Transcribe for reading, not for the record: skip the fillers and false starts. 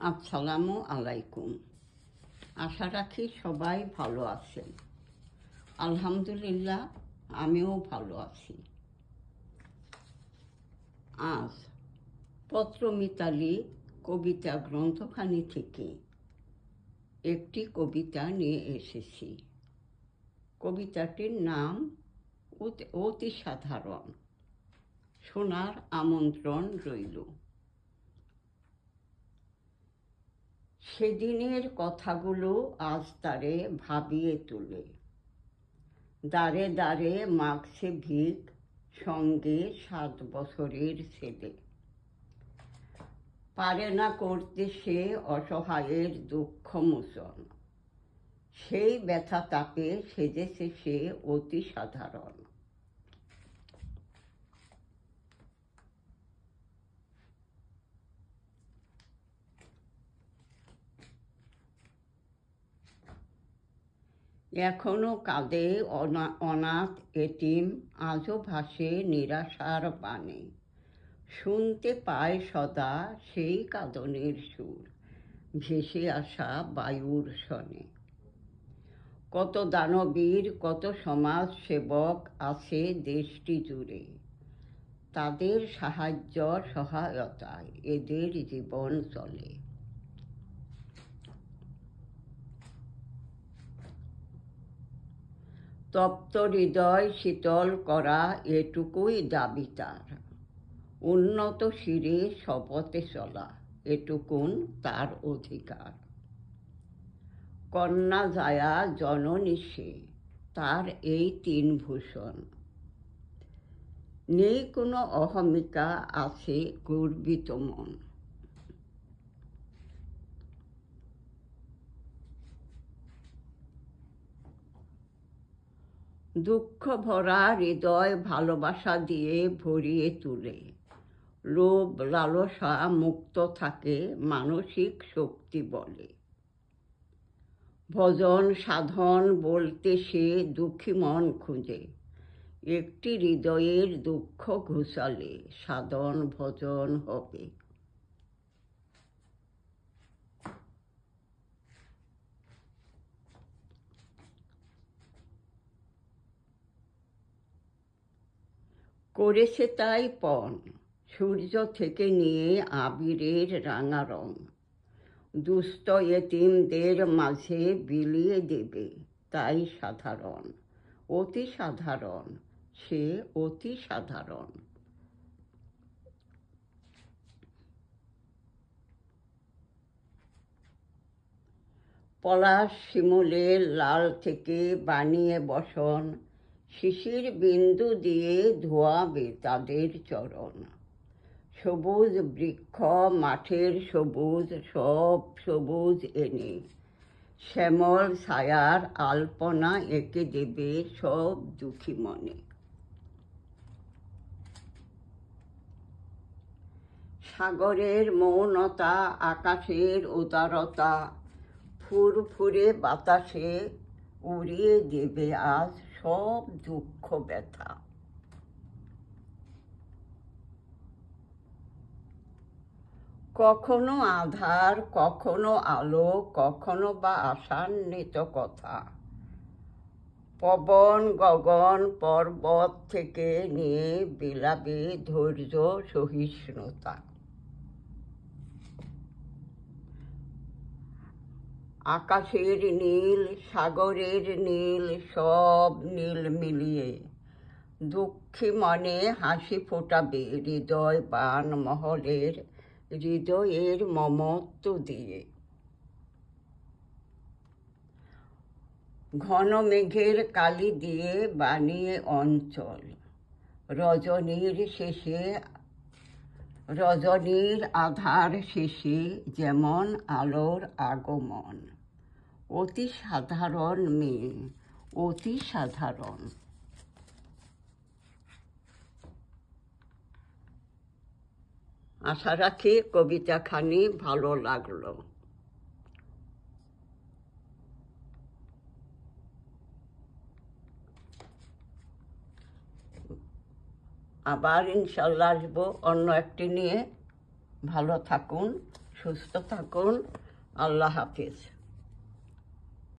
আসসালামু আলাইকুম। আশা রাখি সবাই ভালো আছেন। আলহামদুলিল্লাহ, আমিও ভালো আছি। আজ পত্র মিতালি কবিতা গ্রন্থখানি থেকে একটি কবিতা নিয়ে এসেছি। কবিতাটির নাম অতি সাধারণ। শোনার আমন্ত্রণ রইল। সেদিনের কথাগুলো আজ তারে ভাবিয়ে তোলে। দাঁড়ে দাঁড়ে মাগছে ভিক, সঙ্গে 7 বছরের ছেলে। পারে না করতে সে অসহায়ের দুঃখ মোচন। সেই ব্যথা তাপে সেজেছে সে অতি সাধারণ। এখনো কাঁদে অনাথ এতিম, আজও ভাসে নিরাশার বাণী। শুনতে পায় সদা সেই কাঁদনের সুর, ভেসে আসা বায়ুর সনে। কত দানবীর, কত সমাজ সেবক আছে দেশটি জুড়ে। তাদের সাহায্য সহায়তায় এদের জীবন চলে। তপ্ত হৃদয় শীতল করা এটুকুই দাবি তার। উন্নত শিরে শপথে চলা এটুকুন তার অধিকার। কন্যা জায়া জননী সে, তার এই 3 ভূষণ। নেই কোনো অহমিকা, আছে গর্বিত মন। দুঃখ ভরা হৃদয় ভালোবাসা দিয়ে ভরিয়ে তুলে। লোভ লালসা মুক্ত থাকে মানসিক শক্তি বলে। ভজন সাধন বলতে সে দুঃখী মন খুঁজে। একটি হৃদয়ের দুঃখ ঘুচালে সাধন ভজন হবে। করেছে তাই পণ, সূর্য থেকে নিয়ে আবিরের রাঙা রং। দুস্থ এতিমদের মাঝে বিলিয়ে দেবে, তাই সাধারণ। অতি সাধারণ, সে অতি সাধারণ। পলাশ শিমুলের লাল থেকে বানিয়ে বসন, শিশির বিন্দু দিয়ে ধোয়াবে তাদের চরণ। সবুজ বৃক্ষ মাঠের সবুজ, সব সবুজ এনে শ্যামল ছায়ার আলপনা এঁকে দেবে সব দুঃখী মনে। সাগরের মৌনতা, আকাশের উদারতা, ফুরফুরে বাতাসে উড়িয়ে দেবে আজ সব দুঃখ ব্যথা। কখনো আধার, কখনো আলো, কখনো বা আশান্বিত কথা। পবন গগন পর্বত থেকে নিয়ে বিলাবে ধৈর্য সহিষ্ণুতা। আকাশের নীল, সাগরের নীল, সব নীল মিলিয়ে দুঃখী মনে হাসি ফোটাবে হৃদয় বান মহলের, হৃদয়ের মমত্ব দিয়ে। ঘন মেঘের কালি দিয়ে বানিয়ে অঞ্চল, রজনীর আধার শেষে যেমন আলোর আগমন। অতি সাধারণ মেয়ে, অতি সাধারণ। আশা রাখি কবিতাখানি ভালো লাগলো। আবার ইনশাল্লাহ আসবো অন্য একটি নিয়ে। ভালো থাকুন, সুস্থ থাকুন। আল্লাহ হাফিজ।